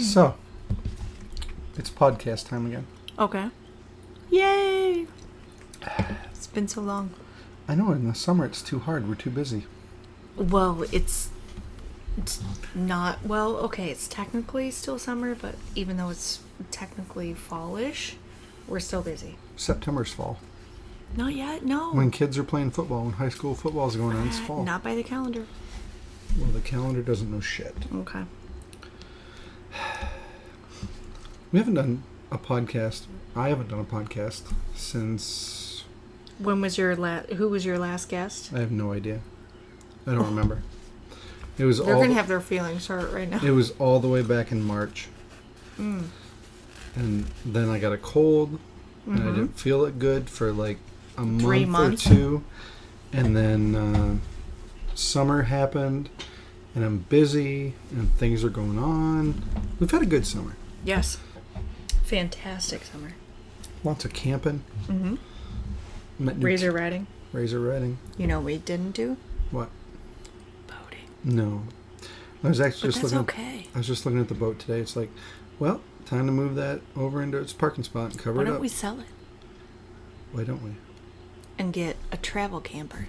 So, it's podcast time again. Okay. Yay! It's been so long. I know, in the summer it's too hard. We're too busy. Well, it's not... Well, okay, it's technically still summer, but even though it's technically fallish, we're still busy. September's fall. Not yet, no. When kids are playing football, when high school football's going on, it's fall. Not by the calendar. Well, the calendar doesn't know shit. Okay. We haven't done a podcast. I haven't done a podcast since... When was your who was your last guest? I have no idea. I don't remember. It was They're going to have their feelings hurt right now. It was all the way back in March. Mm. And then I got a cold, and I didn't feel it good for like a 3 month or two. And then summer happened, and I'm busy, and things are going on. We've had a good summer. Yes. Fantastic summer. Lots of camping. Mm-hmm. Razor riding. Razor riding. You know what we didn't do? What? Boating. No. I was actually But that's okay. I was just looking at the boat today. It's like, well, time to move that over into its parking spot and cover it up. Why don't we sell it? Why don't we? And get a travel camper.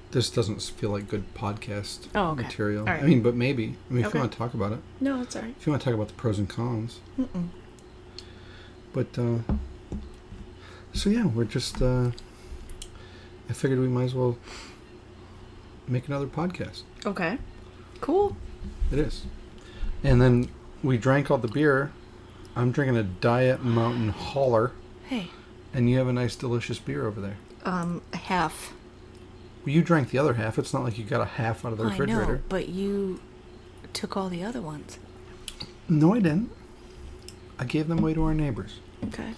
This doesn't feel like good podcast material. All right. I mean, but maybe. I mean, if Okay. you want to talk about it. No, it's all right. If you want to talk about the pros and cons. Mm-mm. But, so yeah, we're just, I figured we might as well make another podcast. Okay. Cool. It is. And then we drank all the beer. I'm drinking a Diet Mountain Holler. Hey. And you have a nice, delicious beer over there. Half. Well, you drank the other half. It's not like you got a half out of the refrigerator. I know, but you took all the other ones. No, I didn't. I gave them away to our neighbors. Okay.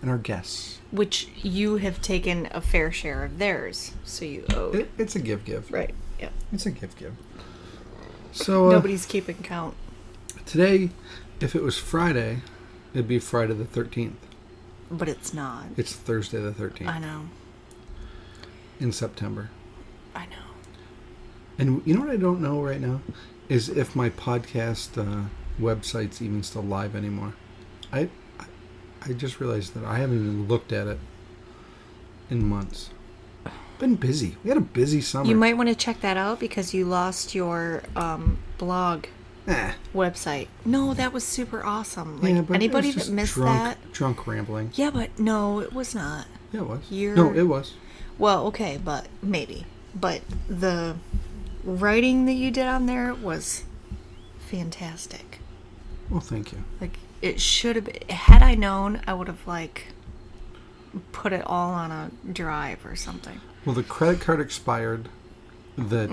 And our guests. Which you have taken a fair share of theirs, so you owed. It's a give. Right, yeah. It's a give. So, nobody's keeping count. Today, if it was Friday, it'd be Friday the 13th. But it's not. It's Thursday the 13th. I know. In September. I know. And you know what I don't know right now? Is if my podcast website's even still live anymore. I just realized that I haven't even looked at it in months. Been busy. We had a busy summer. You might want to check that out because you lost your blog website. No, that was super awesome. Like, yeah, but anybody it was just that missed drunk rambling. Yeah, but no, it was not. Yeah, it was. No, it was. Well, okay, but maybe. But the writing that you did on there was fantastic. Well, thank you. Like, it should have been. Had I known, I would have, like, put it all on a drive or something. Well, the credit card expired. That,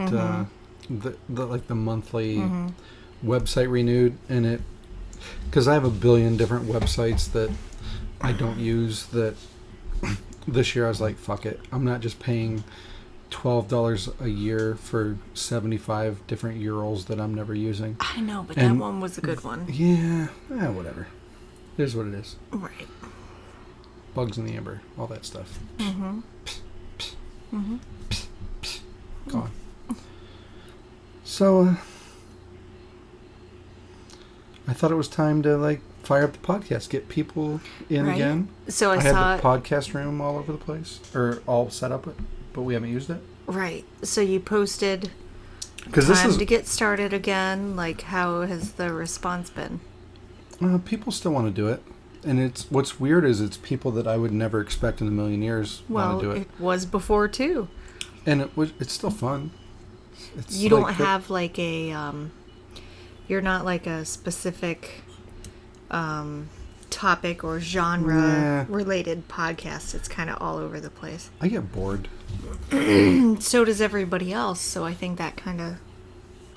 the monthly website renewed, and it... Because I have a billion different websites that I don't use that... This year I was like, fuck it. I'm not just paying $12 a year for 75 different URLs that I'm never using. I know, but that one was a good one. Yeah, whatever. It is what it is. Right. Bugs in the amber, all that stuff. Mm-hmm. Gone. So, I thought it was time to, like, fire up the podcast, get people in again. So I had the podcast room all over the place, or all set up, but we haven't used it. Right. So you posted to get started again. Like, how has the response been? People still want to do it, and what's weird is it's people that I would never expect in a million years want to do it. It was before too, and it's still fun. You don't have like a you're not like a specific topic or genre related podcast. It's kind of all over the place. I get bored. So does everybody else. So I think that kind of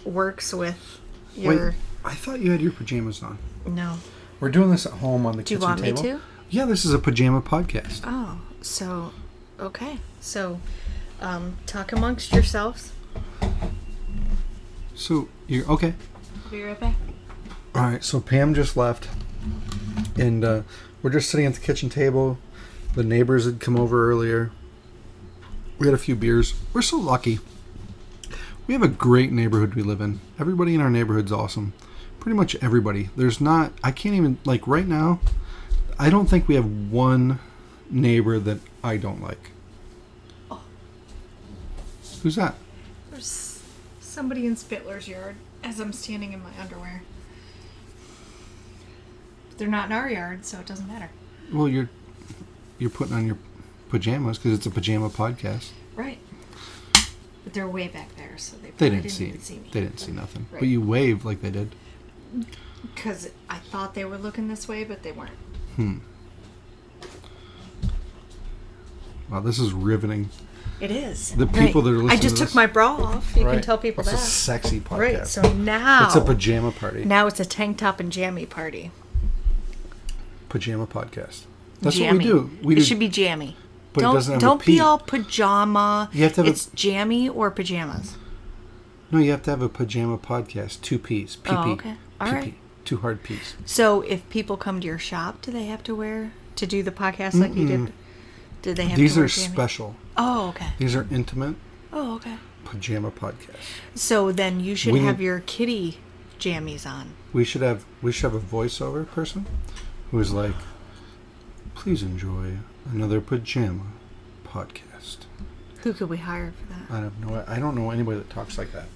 works with your... Wait, I thought you had your pajamas on. No. We're doing this at home on the kitchen table. Do you want me to? Yeah, this is a pajama podcast. Oh, so, okay. So, talk amongst yourselves. So, you're okay. I'll be right back. All right, so Pam just left, and we're just sitting at the kitchen table. The neighbors had come over earlier. We had a few beers. We're so lucky. We have a great neighborhood we live in. Everybody in our neighborhood's awesome. Pretty much everybody. There's not... I can't even... Like, right now, I don't think we have one neighbor that I don't like. Oh. Who's that? There's somebody in Spittler's yard as I'm standing in my underwear. They're not in our yard, so it doesn't matter. Well, you're putting on your pajamas because it's a pajama podcast. Right. But they're way back there, so they didn't even see me. They didn't see nothing. Right. But you waved like they did. Because I thought they were looking this way, but they weren't. Wow, this is riveting. It is. The people that are listening I just to took this, my bra off. You can tell people It's that. a sexy podcast. Right, so now... It's a pajama party. Now it's a tank top and jammy party. Pajama podcast. That's Jammy. what we do. It should be jammy. But it doesn't have a don't P. be all pajama. You have to have it's jammy or pajamas. No, you have to have a pajama podcast. 2 P's. PP. Oh, okay. All PP. right. 2 hard P's. So if people come to your shop, do they have to wear to do the podcast like you did? Do they have These to wear are jammy? special. Oh, okay. These are intimate Oh, okay. pajama podcasts. So then you should We have need- your kitty jammies on. We should have a voiceover person who's like, please enjoy another pajama podcast. Who could we hire for that? I don't know anybody that talks like that.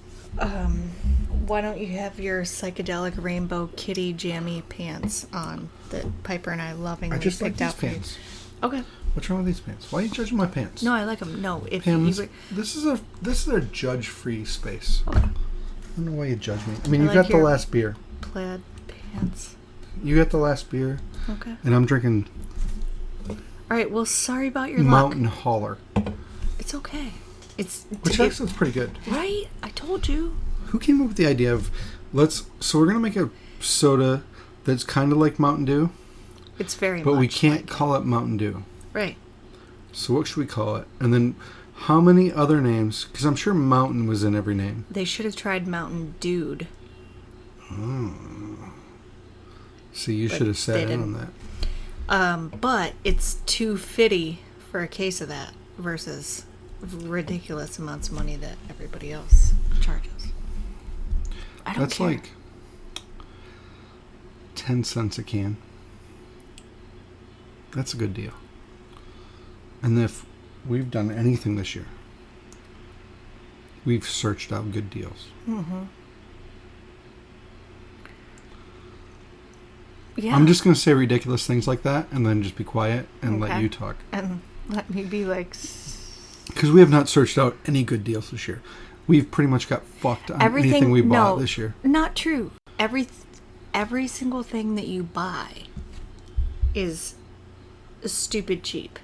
Why don't you have your psychedelic rainbow kitty jammy pants on that Piper and I lovingly I just like picked these out for you? pants. Okay. What's wrong with these pants? Why are you judging my pants? No, I like them. No, if Pam, you were... this is a judge-free space. Okay. I don't know why you judge me. I mean, I you like got the your- last beer. plaid pants. You got the last beer, Okay. and I'm drinking All right. Well, sorry about your Mountain luck. Hauler, It's okay. which actually is pretty good. Right? I told you. Who came up with the idea of so we're gonna make a soda that's kind of like Mountain Dew, It's very but much we can't like call it Mountain Dew. Right. So what should we call it? And then how many other names? Because I'm sure Mountain was in every name. They should have tried Mountain Dude. See, you But should have sat they in on didn't. that. But it's $2.50 for a case of that versus ridiculous amounts of money that everybody else charges. I don't That's care. like 10 cents a can. That's a good deal. And if we've done anything this year, we've searched out good deals. Mm-hmm. Yeah. I'm just going to say ridiculous things like that and then just be quiet and let Okay. you talk. And let me be like... Because we have not searched out any good deals this year. We've pretty much got fucked on anything we bought this year. Not true. Every single thing that you buy is stupid cheap.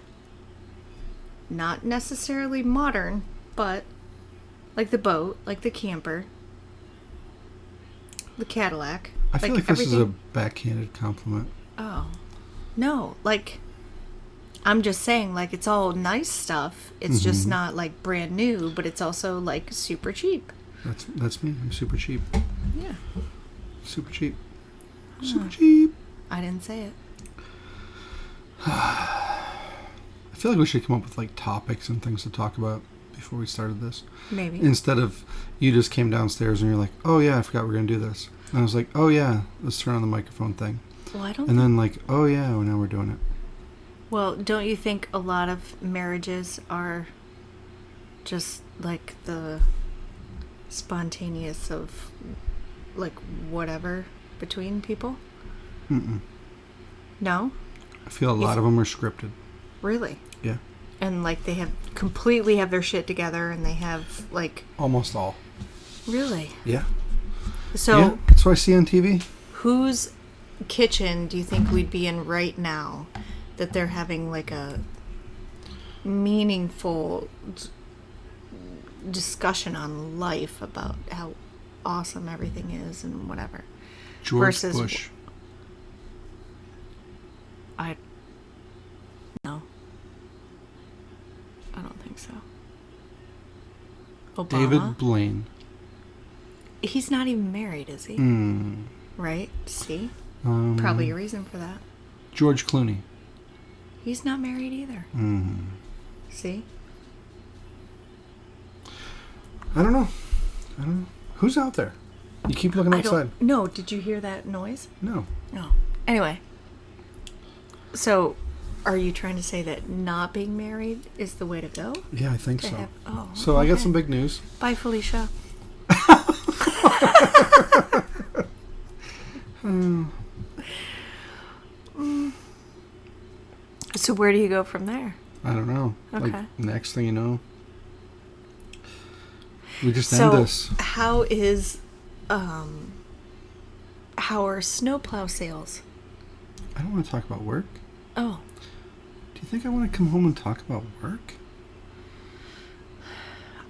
Not necessarily modern, but like the boat, like the camper, the Cadillac. I feel like this is a everything- backhanded compliment. Oh. No, like I'm just saying, like, it's all nice stuff. It's just not like brand new, but it's also like super cheap. That's me. I'm super cheap. Yeah. Super cheap. Super cheap. I didn't say it. I feel like we should come up with like topics and things to talk about before we started this. Maybe. Instead of you just came downstairs and you're like, oh yeah, I forgot we're going to do this. And I was like, oh yeah, let's turn on the microphone thing. Well, I don't And then like, oh yeah, well, now we're doing it. Well, don't you think a lot of marriages are just like the spontaneous of like whatever between people? Mm-mm. No? I feel a lot of them are scripted. Really? Yeah. And like they have completely have their shit together and they have like... Almost all. Really? Yeah. So yeah, that's what I see on TV. whose kitchen do you think we'd be in right now that they're having like a meaningful discussion on life about how awesome everything is and whatever? George versus Bush. No. I don't think so. Obama? David Blaine. He's not even married, is he? Right? See? Probably a reason for that. George Clooney. He's not married either. See? I don't know. I don't know. Who's out there? You keep looking outside. No, did you hear that noise? No. No. Anyway. So, are you trying to say that not being married is the way to go? Yeah, I think so. So okay. I got some big news. Bye, Felicia. So where do you go from there? I don't know. Okay. Like, next thing you know, we just end this. How are snowplow sales? I don't want to talk about work. Oh. Do you think I want to come home and talk about work?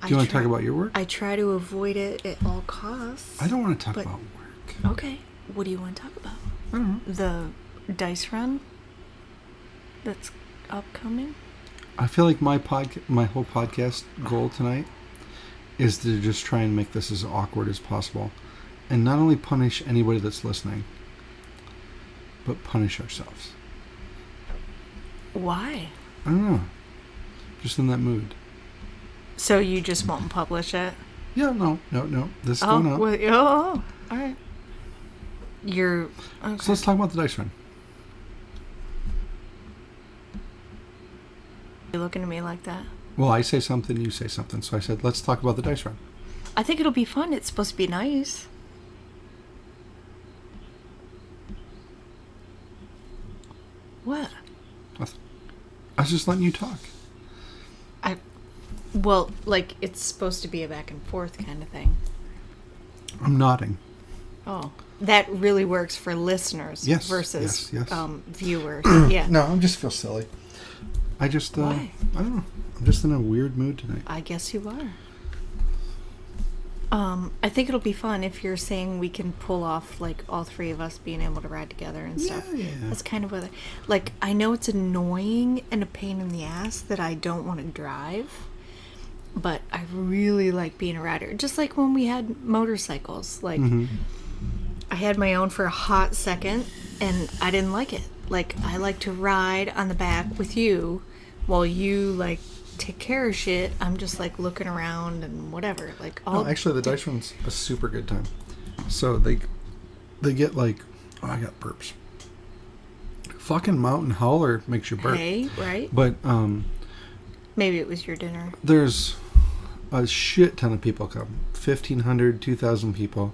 Do you want to talk about your work? I try to avoid it at all costs. I don't want to talk about work. Okay. What do you want to talk about? I don't know. The dice run that's upcoming? I feel like my whole podcast goal tonight is to just try and make this as awkward as possible. And not only punish anybody that's listening, but punish ourselves. Why? I don't know. Just in that mood. So you just won't publish it? Yeah, no. This is going up. All right. Okay. So let's talk about the dice run. You're looking at me like that? Well, I say something, you say something. So I said, let's talk about the dice run. I think it'll be fun. It's supposed to be nice. What? I was just letting you talk. Well, like, it's supposed to be a back and forth kind of thing. I'm nodding. Oh. That really works for listeners versus yes. Viewers. Yeah. No, I just feel silly. I just, Why? I don't know. I'm just in a weird mood tonight. I guess you are. I think it'll be fun if you're saying we can pull off, like, all three of us being able to ride together and stuff. Yeah. That's kind of what, like, I know it's annoying and a pain in the ass that I don't want to drive, but I really like being a rider. Just like when we had motorcycles. Like, I had my own for a hot second, and I didn't like it. Like, I like to ride on the back with you while you, like, take care of shit. I'm just, like, looking around and whatever. Like, actually, the dice run's a super good time. So they get, like... Oh, I got burps. Fucking Mountain Howler makes you burp. Hey, right? But, maybe it was your dinner. There's a shit ton of people come. 1,500, 2,000 people.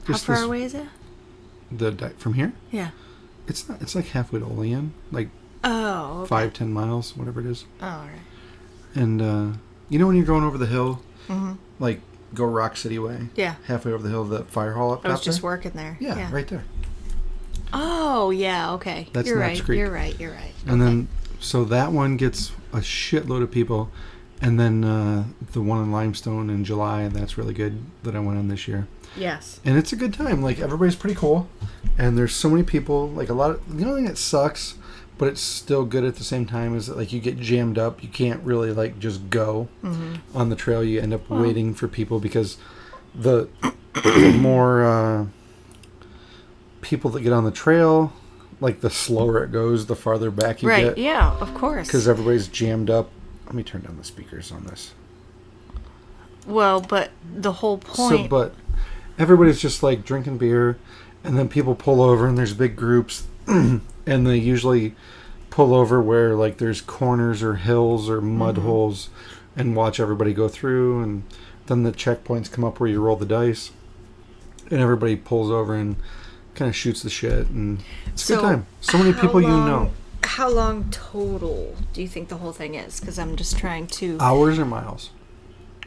How far away is it? From here? Yeah. It's not. It's like halfway to Olean. Like, okay. 5-10 miles, whatever it is. Oh, all right. And, you know when you're going over the hill? Mm-hmm. Like, go Rock City way? Yeah. Halfway over the hill, the fire hall up top I was just there? working there. Yeah, right there. Oh, yeah, okay. That's You're Knott's right, Creek. you're right. And then, so that one gets a shitload of people. And then the one in Limestone in July, that's really good that I went on this year. Yes. And it's a good time. Like, everybody's pretty cool. And there's so many people. Like, the only thing that sucks, but it's still good at the same time, is that, like, you get jammed up. You can't really, like, just go on the trail. You end up waiting for people because the more people that get on the trail, like, the slower it goes, the farther back you get. Right, yeah, of course. Because everybody's jammed up. Let me turn down the speakers on this. Well, but the whole point... But everybody's just, like, drinking beer, and then people pull over, and there's big groups, and they usually pull over where, like, there's corners or hills or mud holes, and watch everybody go through, and then the checkpoints come up where you roll the dice, and everybody pulls over and kind of shoots the shit, and it's a good time. So many people you know. How long total do you think the whole thing is? Because I'm just trying to... Hours or miles?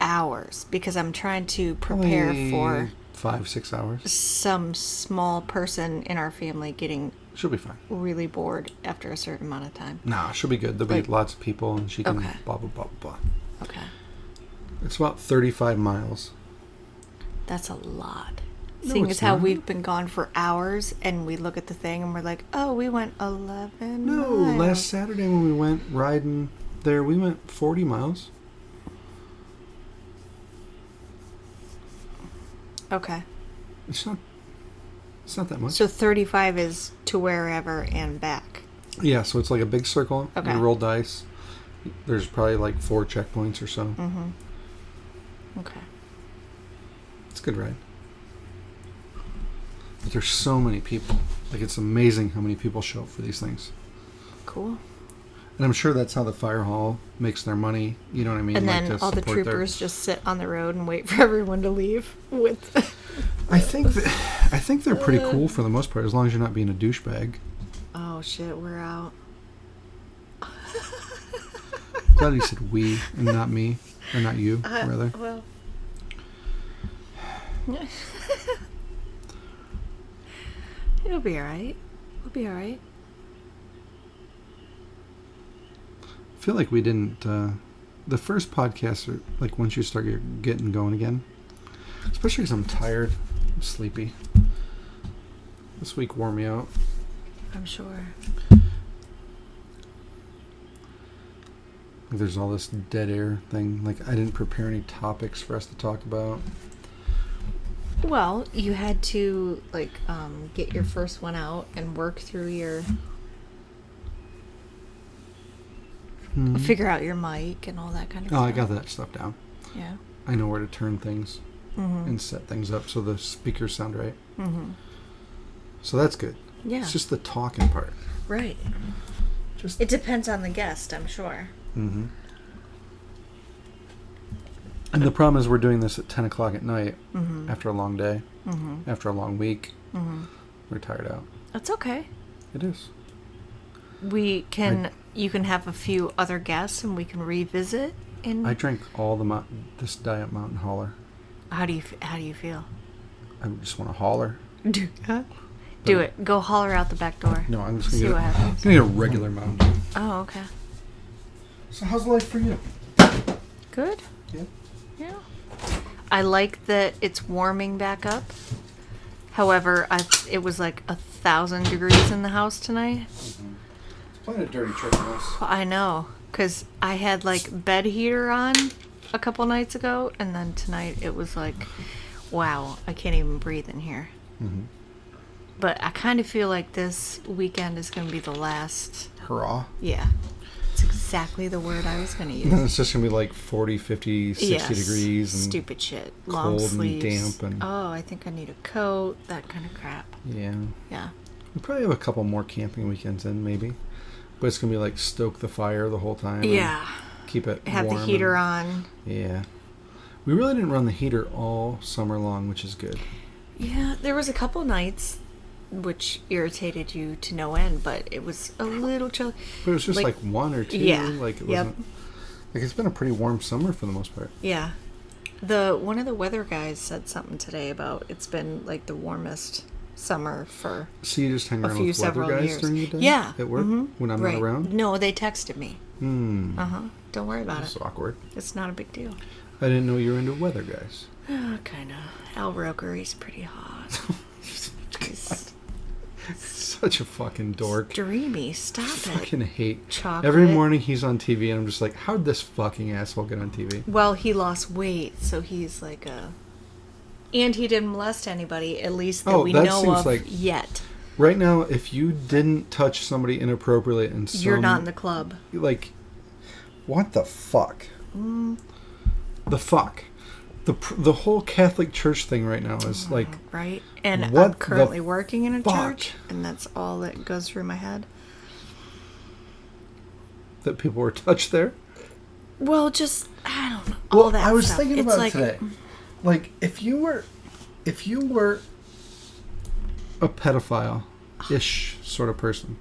Hours. Because I'm trying to prepare for... 5-6 hours. Some small person in our family getting... She'll be fine. Really bored after a certain amount of time. Nah, she'll be good. There'll be lots of people, and she can blah, blah, blah, blah. Okay. It's about 35 miles. That's a lot. No, Seeing as how not. we've been gone for hours, and we look at the thing and we're like, oh, we went 11 No, miles. last Saturday when we went riding there, we went 40 miles. Okay. It's not that much. So 35 is to wherever and back. Yeah, so it's like a big circle. Okay. You roll dice. There's probably like 4 checkpoints or so. Mm-hmm. Okay. It's a good ride. But there's so many people. Like, it's amazing how many people show up for these things. Cool. And I'm sure that's how the fire hall makes their money. You know what I mean? And then to all the support troopers just sit on the road and wait for everyone to leave with... I think they're pretty cool for the most part, as long as you're not being a douchebag. Oh, shit, we're out. Glad he said we and not me. Or not you, rather. Well... It'll be alright. We'll be alright. I feel like we didn't... the first podcast, are, like, once you start getting going again, especially because I'm tired, I'm sleepy. This week wore me out. I'm sure. There's all this dead air thing. Like, I didn't prepare any topics for us to talk about. Well, you had to, like, get your first one out and work through your... Figure out your mic and all that kind of stuff. Oh, I got that stuff down. Yeah. I know where to turn things and set things up so the speakers sound right. Mm-hmm. So that's good. Yeah. It's just the talking part. Right. It depends on the guest, I'm sure. Mm-hmm. And the problem is we're doing this at 10 o'clock at night after a long day, after a long week. We're tired out. That's okay. It is. You can have a few other guests and we can revisit. I drank all this Diet Mountain Holler. How do you feel? I just want to holler. Do it. Go holler out the back door. No, I'm just see what happens. I'm gonna get a regular Mountain Dew. Oh, okay. So how's life for you? Good. Yeah. Yeah. I like that it's warming back up. However, it was like 1,000 degrees in the house tonight. It's playing a dirty trick on us. I know, because I had like bed heater on a couple nights ago, and then tonight it was like, wow, I can't even breathe in here. Mm-hmm. But I kind of feel like this weekend is going to be the last. Hurrah. Yeah. It's exactly the word I was going to use. And it's just going to be like 40, 50, 60 degrees. And stupid shit. Long sleeves. And damp. And oh, I think I need a coat. That kind of crap. Yeah. Yeah. We probably have a couple more camping weekends in, maybe. But it's going to be like stoke the fire the whole time. Yeah. Keep it have warm the heater on. Yeah. We really didn't run the heater all summer long, which is good. Yeah, there was a couple nights which irritated you to no end, but it was a little chilly. But it was just like one or two. Yeah. Like it wasn't. Like it's been a pretty warm summer for the most part. Yeah. One of the weather guys said something today about it's been like the warmest summer for so you just hang around with weather guys years. During the day? Yeah. At work? When I'm not around? No, they texted me. Don't worry about That's it. awkward. It's not a big deal. I didn't know you were into weather guys. Kind of. Al Roker, he's pretty hot. He's such a fucking dork. Dreamy. Stop it. I fucking hate chocolate. Every morning he's on TV and I'm just like, how'd this fucking asshole get on TV? Well, he lost weight, so he's like and he didn't molest anybody, at least that we know of like, yet. Right now, if you didn't touch somebody inappropriately and you're not in the club. Like, what the fuck? The fuck? The whole Catholic Church thing right now is like... Right. And I'm currently working in a church, and that's all that goes through my head. That people were touched there? Well, just, I don't know. All that stuff. I was thinking about it today. Like, if you were a pedophile-ish sort of person,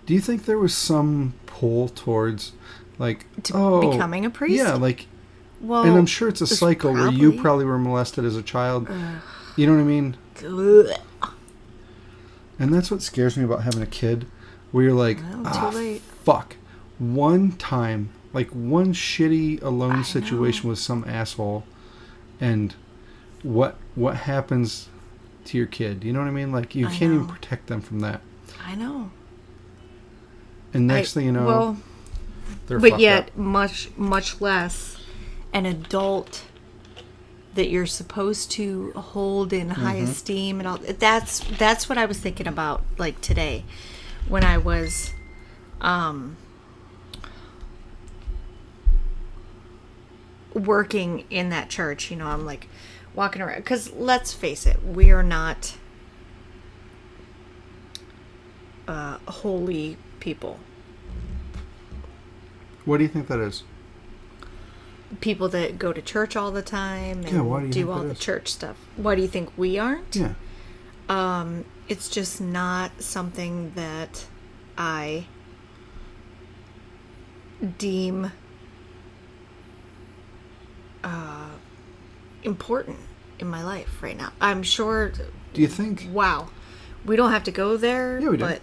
do you think there was some pull towards, like, becoming a priest? Yeah, like... Well, and I'm sure it's a cycle where you probably were molested as a child. You know what I mean? And that's what scares me about having a kid. Where you're like, too late. Fuck. One time, like one shitty alone situation with some asshole, and what happens to your kid? You know what I mean? Like you can't even protect them from that. I know. And next thing you know, they're but fucked yet up. much less an adult that you're supposed to hold in high esteem and all. That's what I was thinking about, like today when I was working in that church. You know, I'm like walking around. Because let's face it, we are not holy people. What do you think that is? People that go to church all the time and do all the church stuff. Why do you think we aren't? Yeah. It's just not something that I deem important in my life right now. I'm sure. Do you think? Wow. We don't have to go there. Yeah, we do. But,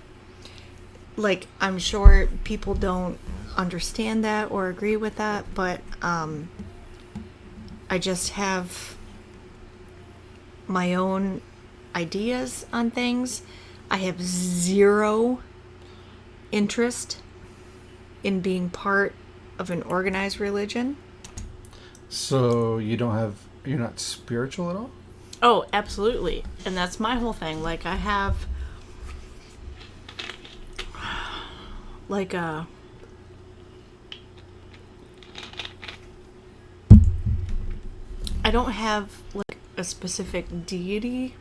like, I'm sure people don't understand that or agree with that, but I just have my own ideas on things. I have zero interest in being part of an organized religion. So you're not spiritual at all? Oh, absolutely. And that's my whole thing. Like, I have like I don't have like a specific deity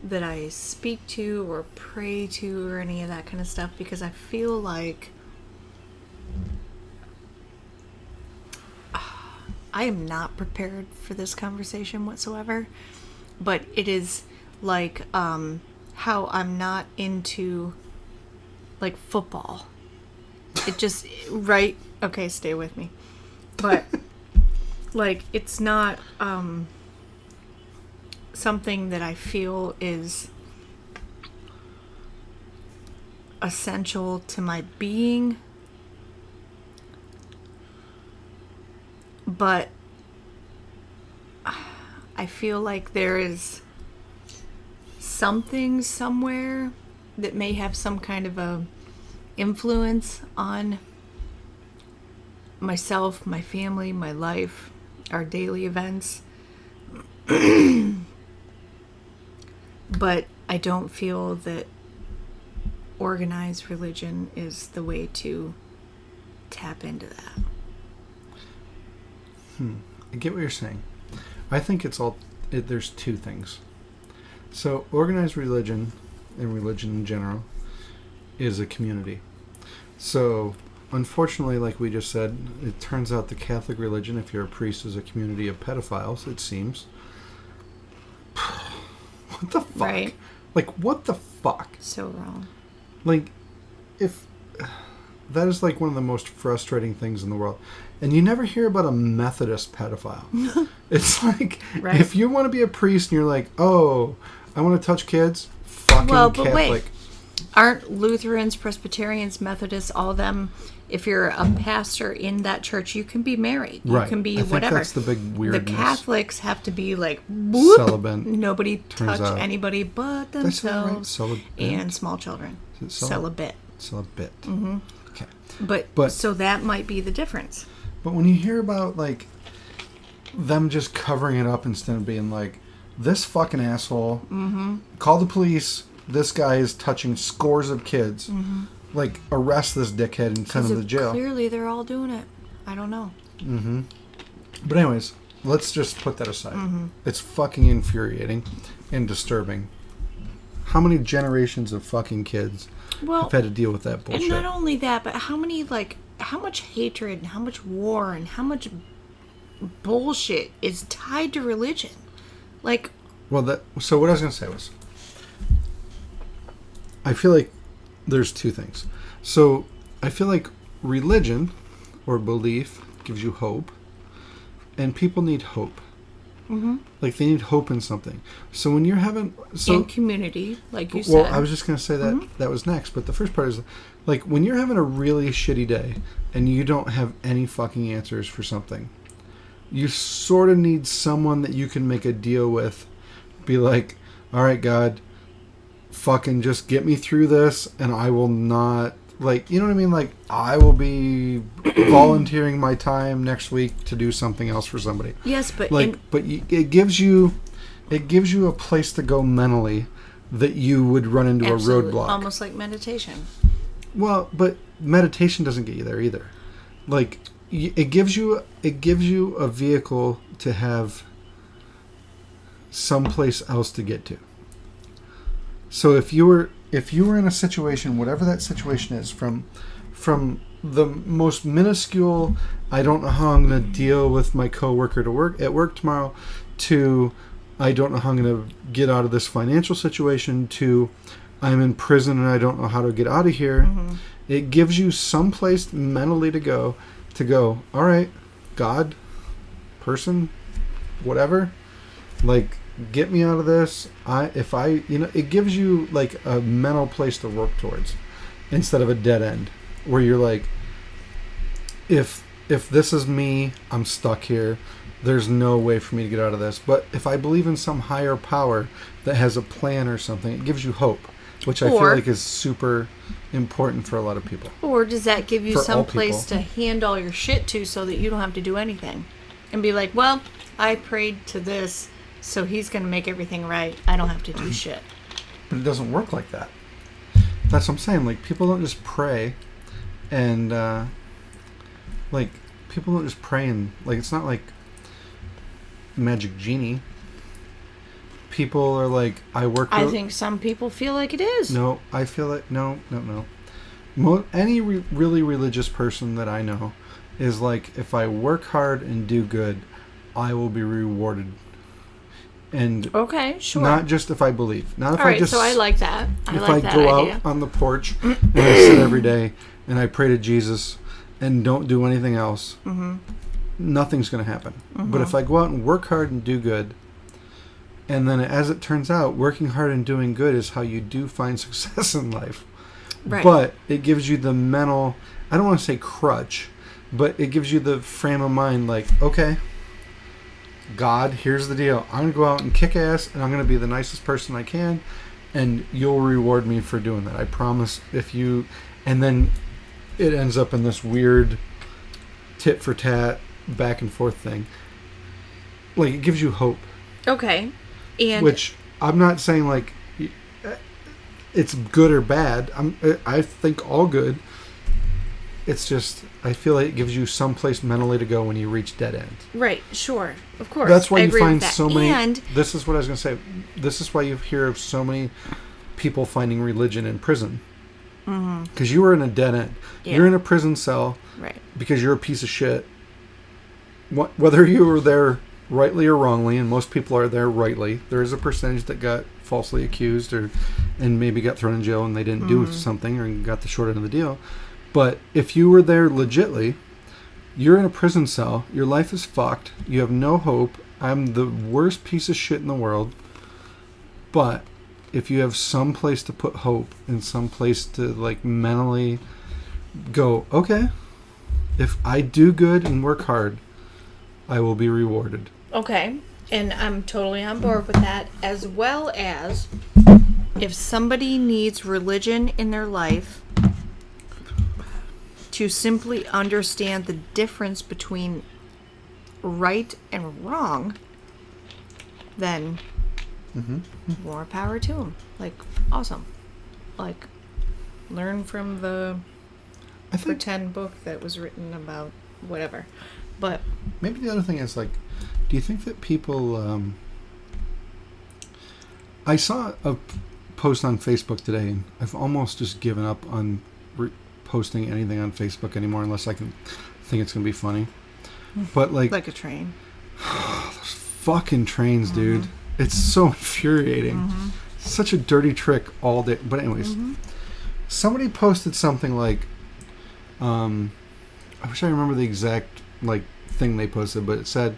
that I speak to or pray to or any of that kind of stuff, because I feel like I am not prepared for this conversation whatsoever. But it is like how I'm not into like football. It just, right? Okay, stay with me. But like, it's not something that I feel is essential to my being. But I feel like there is something somewhere that may have some kind of a influence on myself, my family, my life, our daily events. But I don't feel that organized religion is the way to tap into that. I get what you're saying. I think there's two things. So organized religion, and religion in general, is a community. So unfortunately, like we just said, it turns out the Catholic religion, if you're a priest, is a community of pedophiles, it seems. What the fuck? Right. Like, what the fuck? So wrong. Like, if... That is like one of the most frustrating things in the world. And you never hear about a Methodist pedophile. It's like, right. If you want to be a priest and you're like, oh, I want to touch kids, fucking but Catholic. Wait. Aren't Lutherans, Presbyterians, Methodists, all of them, if you're a pastor in that church, you can be married. You right. can be I think whatever. That's the big weirdness. The Catholics have to be like, whoop, celibate. Nobody Turns touch out. Anybody but themselves Celibate. and small children. Celibate. Celibate. Mm-hmm. Okay. But so that might be the difference. But when you hear about like them just covering it up instead of being like, this fucking asshole, call the police, this guy is touching scores of kids, like arrest this dickhead and send him to jail. Clearly they're all doing it. I don't know. But anyways, let's just put that aside. It's fucking infuriating and disturbing. How many generations of fucking kids have had to deal with that bullshit? And not only that, but how much hatred and how much war and how much bullshit is tied to religion? Like, so what I was going to say was, I feel like there's two things. So I feel like religion or belief gives you hope, and people need hope. Like, they need hope in something. So when you're having... in community, like you said. Well, I was just going to say that was next. But the first part is, like, when you're having a really shitty day and you don't have any fucking answers for something, you sort of need someone that you can make a deal with. Be like, all right, God, fucking just get me through this, and I will not... Like, you know what I mean? Like, I will be volunteering my time next week to do something else for somebody. Yes, but it gives you a place to go mentally that you would run into a roadblock. Almost like meditation. Well, but meditation doesn't get you there either. Like, it gives you a vehicle to have someplace else to get to. So if you were in a situation, whatever that situation is, from the most minuscule, I don't know how I'm going to deal with my coworker at work tomorrow, to I don't know how I'm going to get out of this financial situation, to I'm in prison and I don't know how to get out of here. Mm-hmm. It gives you some place mentally to go, all right, God, person, whatever, like, get me out of this. It gives you like a mental place to work towards instead of a dead end where you're like, if this is me, I'm stuck here. There's no way for me to get out of this. But if I believe in some higher power that has a plan or something, it gives you hope, which I feel like is super important for a lot of people. Or does that give you some place to hand all your shit to so that you don't have to do anything? And be like, well, I prayed to this, so he's going to make everything right. I don't have to do shit. But it doesn't work like that. That's what I'm saying. Like, people don't just pray and, people don't just pray and, like, it's not like Magic Genie. People are like, I think some people feel like it is. No, I feel like, no. Any really religious person that I know is like, if I work hard and do good, I will be rewarded. And okay, sure. Not just if I believe. Not if All right, I just. So I like that. If I go out on the porch and I sit every day and I pray to Jesus and don't do anything else, mm-hmm. nothing's going to happen. Mm-hmm. But if I go out and work hard and do good, and then as it turns out, working hard and doing good is how you do find success in life. Right. But it gives you the mental, I don't want to say crutch, but it gives you the frame of mind like, okay, God, here's the deal. I'm going to go out and kick ass, and I'm going to be the nicest person I can, and you'll reward me for doing that. I promise. And then it ends up in this weird tit for tat, back and forth thing. Like, it gives you hope. Okay. And which I'm not saying like it's good or bad. I think all good. It's just, I feel like it gives you some place mentally to go when you reach dead end. Right, sure. Of course. That's why you find so many... And this is what I was going to say. This is why you hear of so many people finding religion in prison. Mm-hmm. Because you were in a dead end. Yeah. You're in a prison cell. Right. Because you're a piece of shit. Whether you were there rightly or wrongly, and most people are there rightly, there is a percentage that got falsely accused and maybe got thrown in jail and they didn't do something or got the short end of the deal. But if you were there legitly, you're in a prison cell, your life is fucked, you have no hope, I'm the worst piece of shit in the world, but if you have some place to put hope and some place to like mentally go, okay, if I do good and work hard, I will be rewarded. Okay, and I'm totally on board with that, as well as if somebody needs religion in their life to simply understand the difference between right and wrong, then more power to them. Like, awesome. Like, learn from the pretend book that was written about whatever. But maybe the other thing is, like, do you think that people... I saw a post on Facebook today, and I've almost just given up on posting anything on Facebook anymore unless I can think it's going to be funny. But, like a train. Those fucking trains, dude. It's so infuriating. Such a dirty trick all day. But anyways, somebody posted something like... I wish I remember the exact thing they posted, but it said,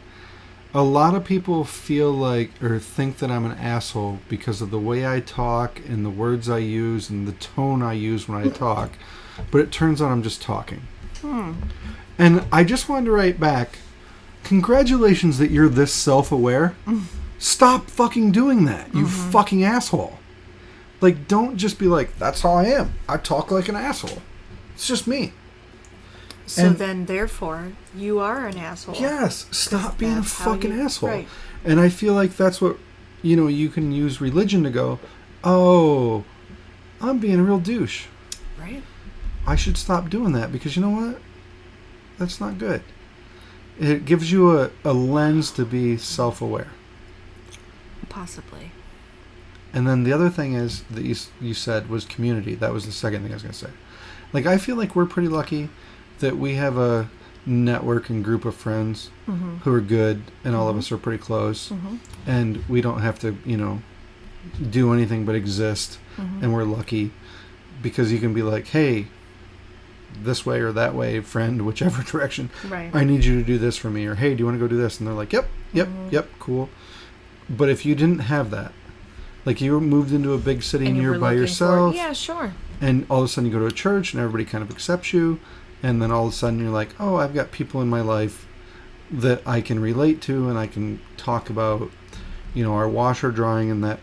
a lot of people feel like or think that I'm an asshole because of the way I talk and the words I use and the tone I use when I talk, but it turns out I'm just talking. And I just wanted to write back, congratulations that you're this self-aware. Stop fucking doing that, you fucking asshole. Like, don't just be like, that's how I am, I talk like an asshole, it's just me. So then, therefore, you are an asshole. Yes, stop being a fucking asshole. Right. And I feel like that's what, you can use religion to go, oh, I'm being a real douche. Right. I should stop doing that because you know what? That's not good. It gives you a lens to be self-aware. Possibly. And then the other thing is that you said was community. That was the second thing I was going to say. Like, I feel like we're pretty lucky that we have a network and group of friends who are good, and all of us are pretty close, and we don't have to, do anything but exist, and we're lucky because you can be like, hey, this way or that way, friend, whichever direction, right. I need you to do this for me, or hey, do you want to go do this? And they're like, yep, cool. But if you didn't have that, like you moved into a big city and you're by yourself, yeah, sure, and all of a sudden you go to a church and everybody kind of accepts you, and then all of a sudden you're like, oh, I've got people in my life that I can relate to, and I can talk about, our washer drying, and that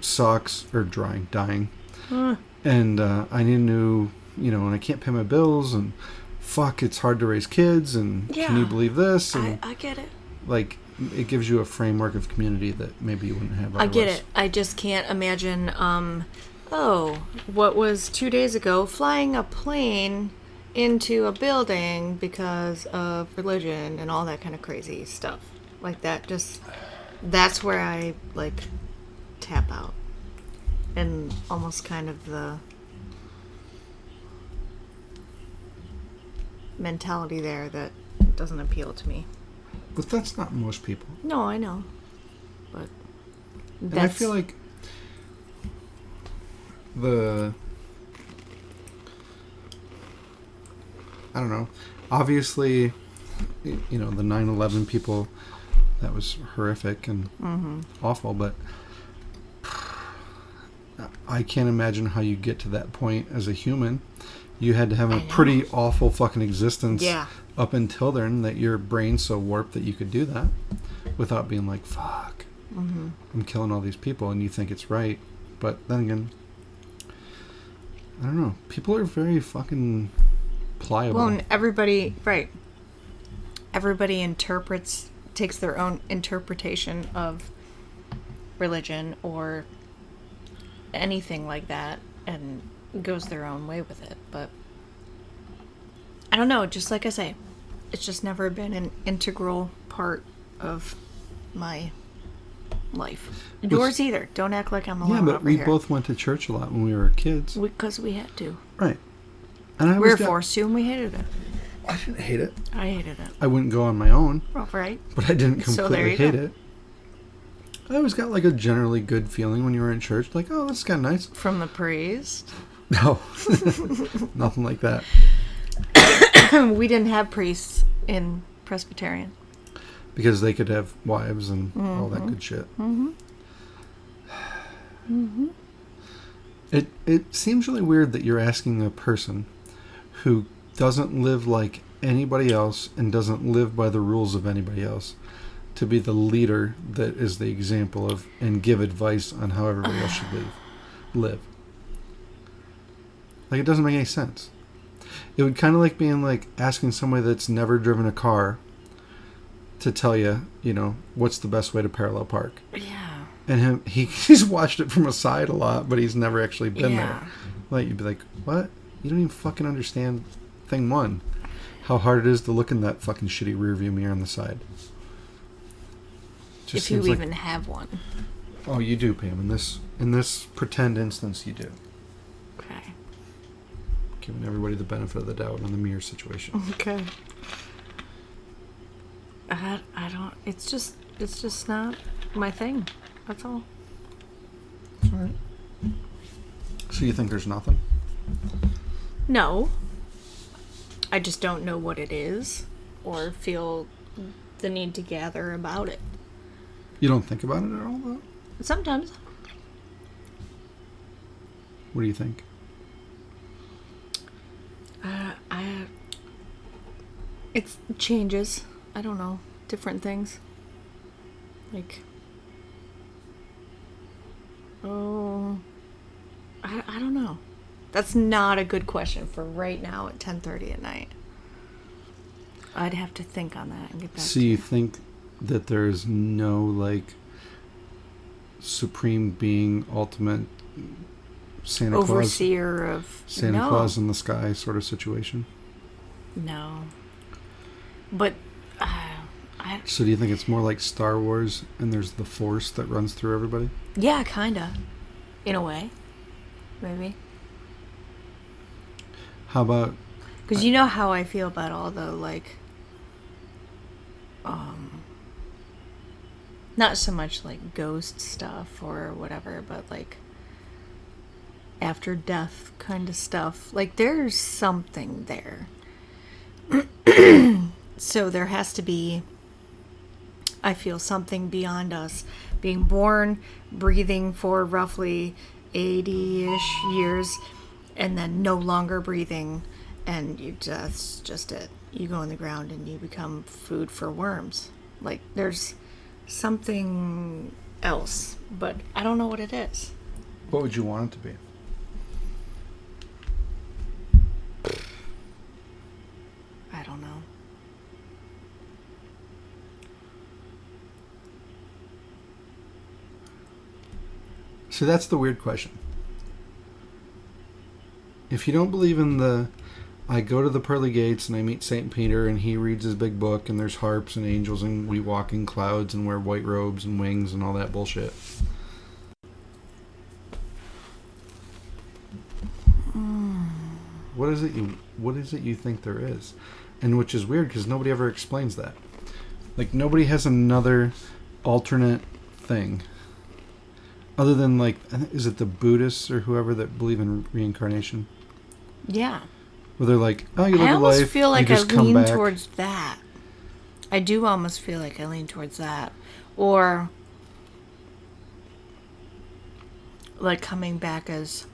sucks, or dying, and I need a new, and I can't pay my bills, and fuck, it's hard to raise kids, and can you believe this? And I get it. Like, it gives you a framework of community that maybe you wouldn't have otherwise. I get it. I just can't imagine, what was 2 days ago, flying a plane into a building because of religion and all that kind of crazy stuff. Like that, that's where I, tap out. And almost kind of the mentality there that doesn't appeal to me. But that's not most people. No, I know. But and I feel like I don't know. Obviously, the 9/11 people, that was horrific and awful, but I can't imagine how you get to that point as a human. You had to have a pretty awful fucking existence up until then, that your brain's so warped that you could do that without being like, fuck, I'm killing all these people, and you think it's right. But then again, I don't know. People are very fucking pliable. Well, and everybody takes their own interpretation of religion or anything like that and goes their own way with it. But I don't know, just like I say, it's just never been an integral part of my life. Yours either. Don't act like I'm alone. Yeah, but we both went to church a lot when we were kids. Because we had to. Right. And we were forced to, and we hated it. I didn't hate it. I hated it. I wouldn't go on my own. Well, right. But I didn't completely hate it. I always got a generally good feeling when you were in church. Like, oh, that's kind of nice. From the priest? No. Nothing like that. We didn't have priests in Presbyterian. Because they could have wives and all that good shit. It seems really weird that you're asking a person who doesn't live like anybody else and doesn't live by the rules of anybody else to be the leader that is the example of and give advice on how everybody else should live. Like, it doesn't make any sense. It would kind of like being like asking somebody that's never driven a car to tell you, what's the best way to parallel park. Yeah. And he's watched it from a side a lot, but he's never actually been there. Like, you'd be like, what? You don't even fucking understand thing one. How hard it is to look in that fucking shitty rearview mirror on the side. If you even have one. Oh, you do, Pam. In this pretend instance, you do. Okay. Giving everybody the benefit of the doubt on the mirror situation. Okay. I don't. It's just not my thing. That's all. All right. So you think there's nothing? No. I just don't know what it is or feel the need to gather about it. You don't think about it at all, though? Sometimes. What do you think? It changes. I don't know. Different things. I don't know. That's not a good question for right now at 10:30 at night. I'd have to think on that and get back to you. So you think that there's no, supreme being, ultimate Santa overseer of Santa Claus in the sky sort of situation? No. But I So do you think it's more like Star Wars and there's the Force that runs through everybody? Yeah, kinda. In a way. Maybe. How about... Because you know how I feel about all the, like... not so much, like, ghost stuff or whatever, but, like... after death kind of stuff. Like, there's something there. So there has to be, I feel, something beyond us. Being born, breathing for roughly 80-ish years, and then no longer breathing, and that's just it. You go in the ground and you become food for worms. Like, there's something else, but I don't know what it is. What would you want it to be? I don't know. See, that's the weird question. If you don't believe in the, I go to the pearly gates and I meet St. Peter and he reads his big book and there's harps and angels and we walk in clouds and wear white robes and wings and all that bullshit. What is it you think there is? And which is weird because nobody ever explains that. Like, nobody has another alternate thing. Other than, like, is it the Buddhists or whoever that believe in reincarnation? Yeah. Where they're like, oh, you live a life, I almost feel like you I just come lean back. towards that. I do almost feel like I lean towards that. Or, like, coming back as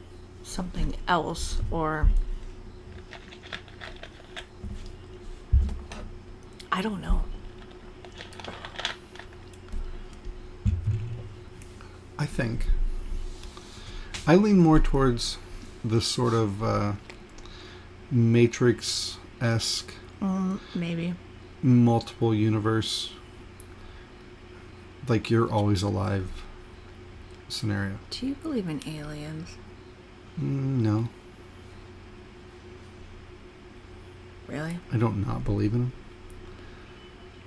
something else. Or, I don't know. I think I lean more towards the sort of Matrix-esque Maybe multiple universe, like you're always alive scenario. Do you believe in aliens? No. Really? I don't not believe in them.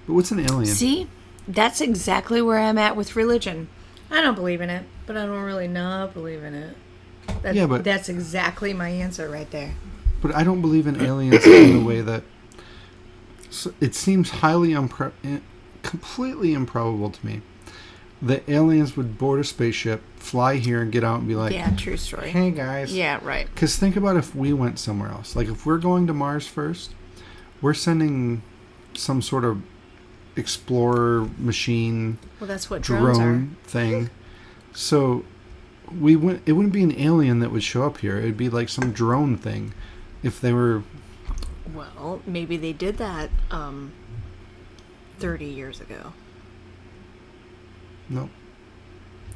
But what's an alien? See, that's exactly where I'm at with religion. I don't believe in it, but I don't really not believe in it. That's exactly my answer right there. But I don't believe in aliens in the way that... So it seems highly completely improbable to me that aliens would board a spaceship, fly here, and get out and be like... Yeah, true story. Hey, guys. Yeah, right. Because think about if we went somewhere else. Like, if we're going to Mars first, we're sending some sort of explorer machine... Well, that's what drones drone thing. So it wouldn't be an alien that would show up here. It would be like some drone thing if they were... Well, maybe they did that 30 years ago. Nope.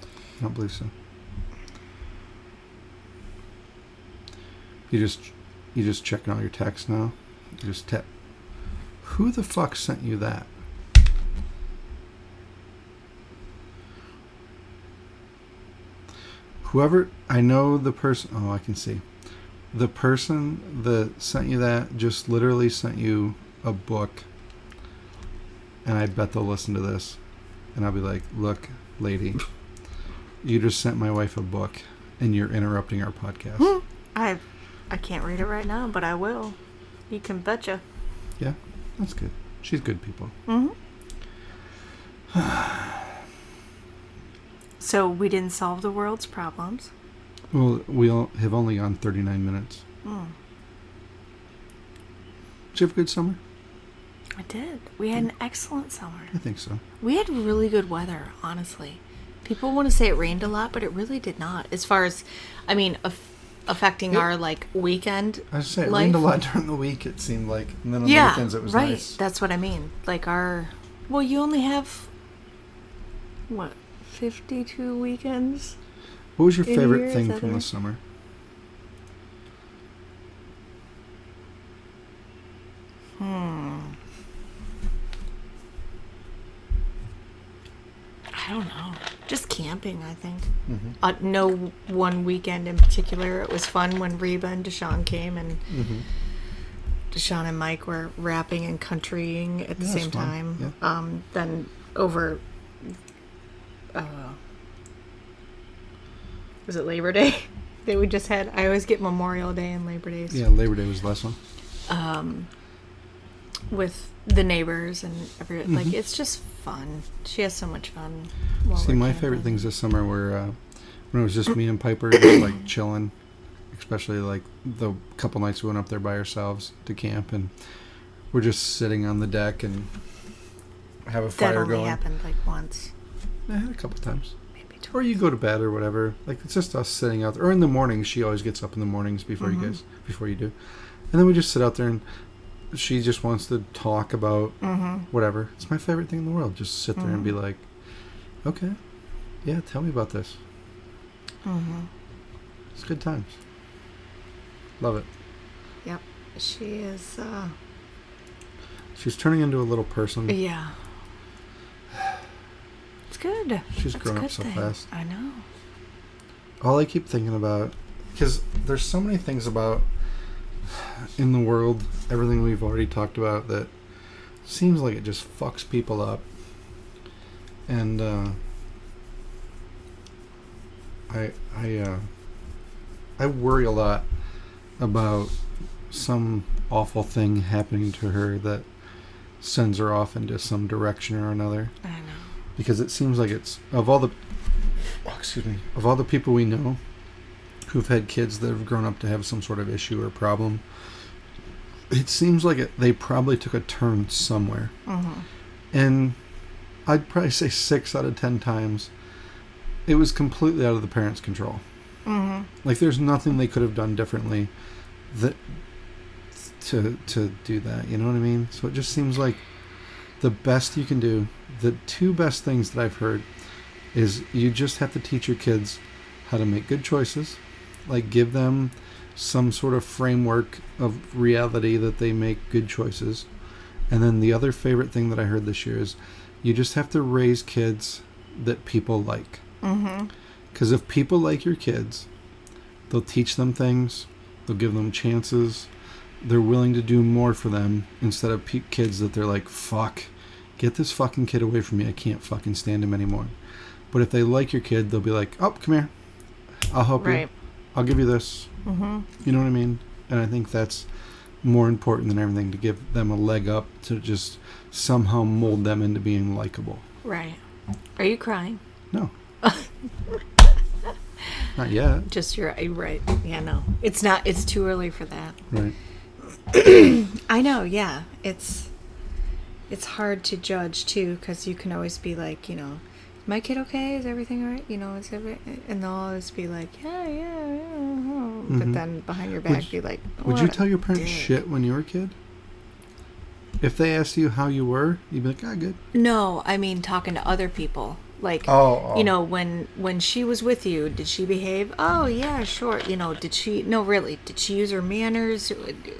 I don't believe so. You just checking all your texts now? You just Who the fuck sent you that? Whoever, I know the person, oh, I can see. The person that sent you that just literally sent you a book. And I bet they'll listen to this. And I'll be like, look, lady, you just sent my wife a book and you're interrupting our podcast. I can't read it right now, but I will. You can betcha. Yeah, that's good. She's good people. Mm-hmm. So we didn't solve the world's problems. Well, we have only gone 39 minutes. Did you have a good summer? I did. We had an excellent summer. I think so. We had really good weather, honestly. People want to say it rained a lot, but it really did not. As far as, I mean, affecting our, like, weekend I was saying, it life. rained a lot during the week, it seemed like. And then on the weekends it was right. nice. That's what I mean. Like well, you only have, 52 weekends? What was your in favorite year, thing is that from right? the summer? I don't know. Just camping, I think. Mm-hmm. No one weekend in particular. It was fun when Reba and Deshaun came and Sean and Mike were rapping and countrying at the same time. Yeah. Then over, was it Labor Day that we just had? I always get Memorial Day and Labor Day. Yeah, Labor Day was the last one. With the neighbors and everything. Like, it's just fun. She has so much fun. See, my favorite things this summer were when it was just me and Piper, just like chilling. Especially like the couple nights we went up there by ourselves to camp, and we're just sitting on the deck and have a fire going. That only happened like once. Yeah, a couple times. Maybe twice. Or you go to bed or whatever. Like, it's just us sitting out there. Or in the mornings, she always gets up in the mornings before you do. And then we just sit out there, and she just wants to talk about whatever. It's my favorite thing in the world. Just sit there and be like, okay, yeah, tell me about this. It's good times. Love it. Yep. She is, She's turning into a little person. Yeah. It's good. She's grown up so fast. I know. All I keep thinking about, because there's so many things about in the world, everything we've already talked about, that seems like it just fucks people up. And I worry a lot about some awful thing happening to her that sends her off into some direction or another. I know. Because it seems like it's, of all the people we know who've had kids that have grown up to have some sort of issue or problem, it seems like they probably took a turn somewhere. And I'd probably say 6 out of 10 times it was completely out of the parents' control. Like, there's nothing they could have done differently to do that, you know what I mean? So it just seems like the best you can do, the 2 best things that I've heard, is you just have to teach your kids how to make good choices, like give them some sort of framework of reality that they make good choices. And then the other favorite thing that I heard this year is you just have to raise kids that people like. Because if people like your kids, they'll teach them things, they'll give them chances, they're willing to do more for them, instead of kids that they're like, fuck, get this fucking kid away from me, I can't fucking stand him anymore. But if they like your kid, they'll be like, oh, come here, I'll help you, I'll give you this. You know what I mean? And I think that's more important than everything, to give them a leg up, to just somehow mold them into being likable. Right. Are you crying? No. Not yet. Just you're right. Yeah, no. It's not. It's too early for that. Right. I know. Yeah. It's hard to judge too, because you can always be like, is my kid okay? Is everything all right? And they'll always be like, yeah. But then behind your back, be like, would you tell your parents shit when you were a kid? If they asked you how you were, you'd be like, good. No, I mean talking to other people. Like, when she was with you, did she behave? Oh, yeah, sure. Did she use her manners?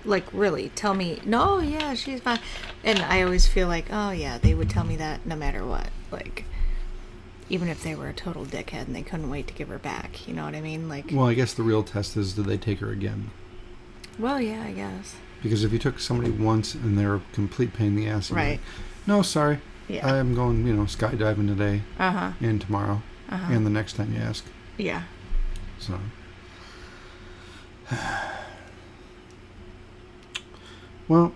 Like, really, tell me, no, yeah, she's fine. And I always feel like, oh, yeah, they would tell me that no matter what. Like, even if they were a total dickhead and they couldn't wait to give her back. You know what I mean? Like, well, I guess the real test is, did they take her again? Well, yeah, I guess. Because if you took somebody once and they're a complete pain in the ass, right? Like, no, sorry. Yeah. I'm going, skydiving today and tomorrow and the next time you ask. Yeah. So. Well,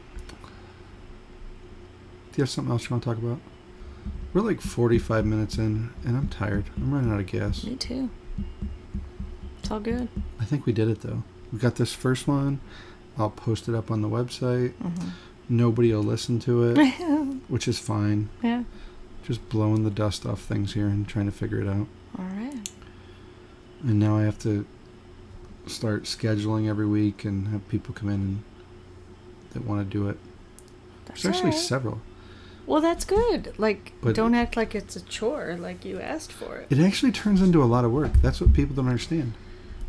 do you have something else you want to talk about? We're like 45 minutes in, and I'm tired. I'm running out of gas. Me too. It's all good. I think we did it, though. We got this first one. I'll post it up on the website. Nobody will listen to it, which is fine. Yeah. Just blowing the dust off things here and trying to figure it out. All right. And now I have to start scheduling every week and have people come in that want to do it. There's actually several. Well, that's good. Like, but don't act like it's a chore, like you asked for it. It actually turns into a lot of work. That's what people don't understand.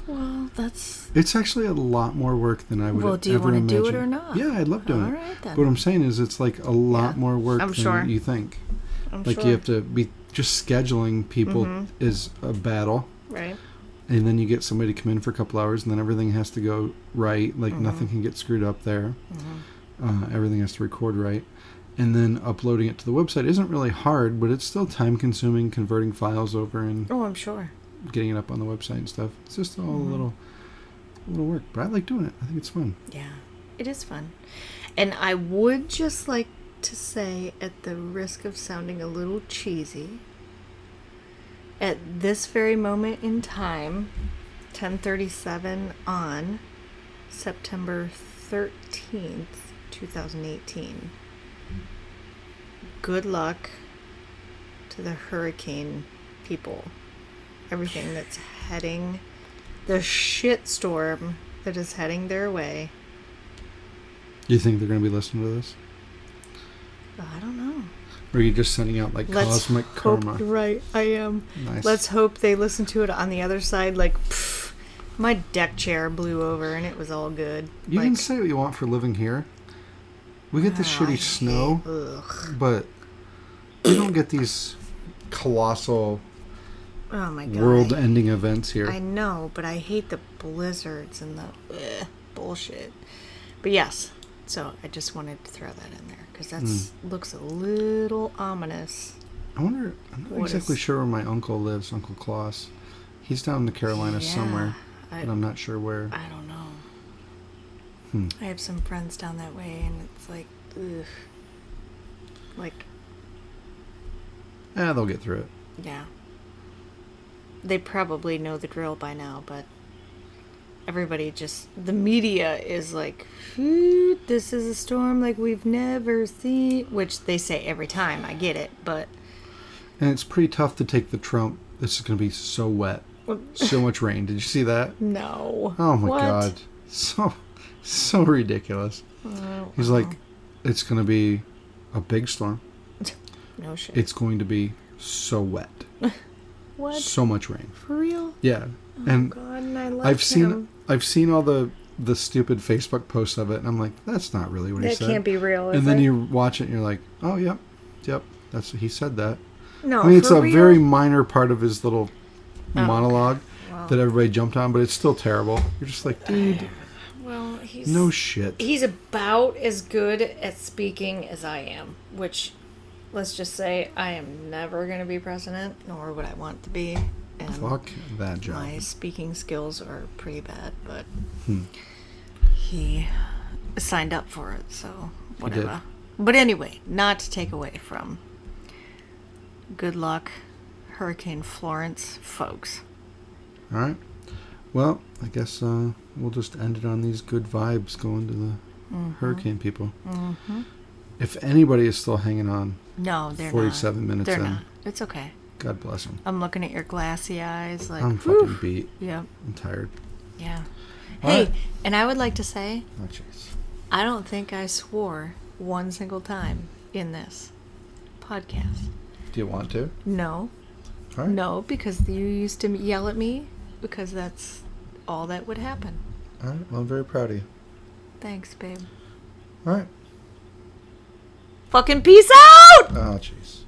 Well, that's... It's actually a lot more work than I would ever imagine. Well, do you want to do it or not? Yeah, I'd love doing it. All right, then. But what I'm saying is, it's like a lot more work than you think. I'm like, you have to be... Just scheduling people is a battle. Right. And then you get somebody to come in for a couple hours, and then everything has to go right. Like, nothing can get screwed up there. Everything has to record right. And then uploading it to the website isn't really hard, but it's still time-consuming, converting files over and Oh, I'm sure. getting it up on the website and stuff. It's just all a little work. But I like doing it. I think it's fun. Yeah, it is fun. And I would just like to say, at the risk of sounding a little cheesy, at this very moment in time, 10:37 on September 13th, 2018, good luck to the hurricane people. Everything that's heading, the shitstorm that is heading their way. You think they're going to be listening to this? I don't know. Or are you just sending out like cosmic karma? Right, I am. Nice. Let's hope they listen to it on the other side. Like, pff, my deck chair blew over and it was all good. You like, can say what you want for living here. We get this shitty snow, but we don't get these colossal oh my God, world-ending events here. I know, but I hate the blizzards and the bullshit. But yes, so I just wanted to throw that in there because that looks a little ominous. I'm not exactly sure where my uncle lives, Uncle Klaus. He's down in the Carolinas somewhere, but I'm not sure where. I don't know. I have some friends down that way, and it's like, ugh. Like, yeah, they'll get through it. yeah. They probably know the drill by now, but everybody just, the media is like, this is a storm like we've never seen, which they say every time. I get it, but. And it's pretty tough to take the Trump. This is going to be so wet. So much rain. Did you see that? No. Oh my God. So ridiculous. He's like, it's going to be a big storm. No shit. It's going to be so wet. What? So much rain. For real? Yeah. Oh and God, and I love I've seen all the stupid Facebook posts of it, and I'm like, that's not really what he said. That can't be real, is And then it? you watch it, and you're like, oh, yep, he said that. No, I mean, it's for a real? very minor part of his little monologue that everybody jumped on, but it's still terrible. You're just like, dude, well, he's no shit. He's about as good at speaking as I am, which, let's just say, I am never going to be president, nor would I want to be. And fuck that job. My speaking skills are pretty bad, but he signed up for it, so whatever. But anyway, not to take away from good luck, Hurricane Florence, folks. All right. Well, I guess we'll just end it on these good vibes going to the hurricane people. Mm-hmm. If anybody is still hanging on, no, they're 47 not. minutes they're in. Not. It's okay. God bless them. I'm looking at your glassy eyes like, I'm fucking beat. Yep. I'm tired. Yeah. All hey, right. And I would like to say, Oh, jeez. I don't think I swore one single time in this podcast. Do you want to? No. All right. No, because you used to yell at me because that's all that would happen. All right. Well, I'm very proud of you. Thanks, babe. All right. Fucking peace out! Oh, jeez.